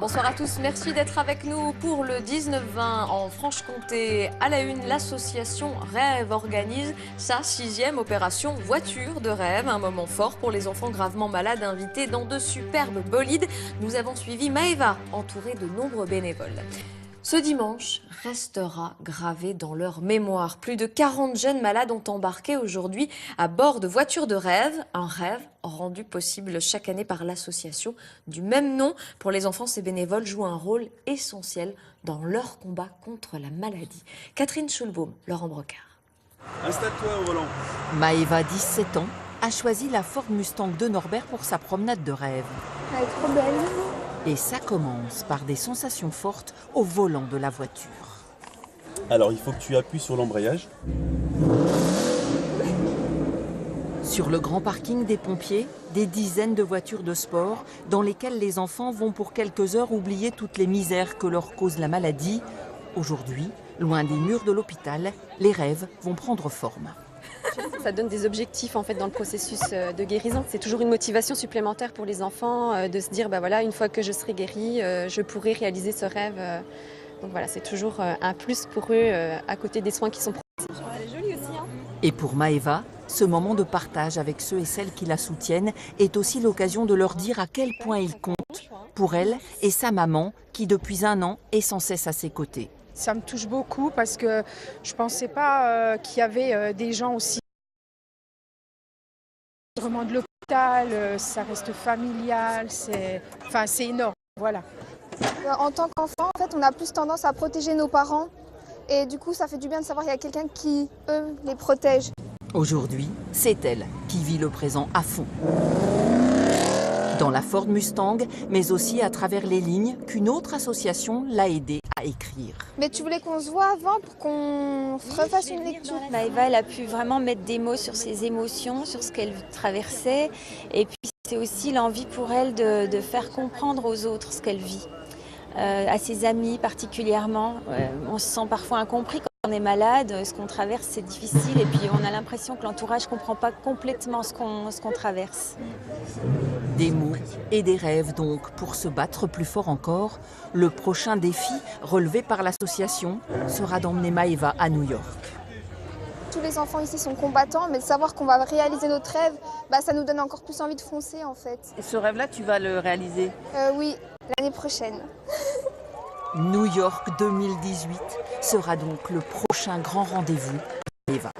Bonsoir à tous, merci d'être avec nous pour le 19-20 en Franche-Comté. À la une, l'association Rêve organise sa 6e opération Voiture de Rêve. Un moment fort pour les enfants gravement malades invités dans de superbes bolides. Nous avons suivi Maëva, entourée de nombreux bénévoles. Ce dimanche restera gravé dans leur mémoire. Plus de 40 jeunes malades ont embarqué aujourd'hui à bord de Voitures de Rêve. Un rêve rendu possible chaque année par l'association du même nom. Pour les enfants, ces bénévoles jouent un rôle essentiel dans leur combat contre la maladie. Catherine Schulbaum, Laurent Brocard. Installe-toi au volant. Maëva, 17 ans, a choisi la Ford Mustang de Norbert pour sa promenade de rêve. Elle est trop belle. Et ça commence par des sensations fortes au volant de la voiture. Alors il faut que tu appuies sur l'embrayage. Sur le grand parking des pompiers, des dizaines de voitures de sport dans lesquelles les enfants vont pour quelques heures oublier toutes les misères que leur cause la maladie. Aujourd'hui, loin des murs de l'hôpital, les rêves vont prendre forme. Ça donne des objectifs en fait dans le processus de guérison. C'est toujours une motivation supplémentaire pour les enfants de se dire bah voilà, une fois que je serai guérie, je pourrai réaliser ce rêve. Donc voilà, c'est toujours un plus pour eux à côté des soins qui sont proposés. Elle est jolie aussi, hein. Et pour Maëva, ce moment de partage avec ceux et celles qui la soutiennent est aussi l'occasion de leur dire à quel point ils comptent pour elle et sa maman qui depuis 1 an est sans cesse à ses côtés. Ça me touche beaucoup parce que je ne pensais pas qu'il y avait des gens aussi. Vraiment de l'hôpital, ça reste familial, c'est énorme, voilà. En tant qu'enfant, en fait, on a plus tendance à protéger nos parents et du coup, ça fait du bien de savoir qu'il y a quelqu'un qui, eux, les protège. Aujourd'hui, c'est elle qui vit le présent à fond. Dans la Ford Mustang, mais aussi à travers les lignes qu'une autre association l'a aidée à écrire. Mais tu voulais qu'on se voit avant pour qu'on refasse une lecture? Maëva, elle a pu vraiment mettre des mots sur ses émotions, sur ce qu'elle traversait. Et puis c'est aussi l'envie pour elle de faire comprendre aux autres ce qu'elle vit. À ses amis particulièrement. On se sent parfois incompris quand on est malade, ce qu'on traverse c'est difficile et puis on a l'impression que l'entourage ne comprend pas complètement ce qu'on traverse. Des mots et des rêves donc pour se battre plus fort encore. Le prochain défi relevé par l'association sera d'emmener Maëva à New York. Tous les enfants ici sont combattants, mais de savoir qu'on va réaliser notre rêve, ça nous donne encore plus envie de foncer en fait. Et ce rêve-là, tu vas le réaliser? Oui, l'année prochaine. New York 2018 sera donc le prochain grand rendez-vous pour Maëva.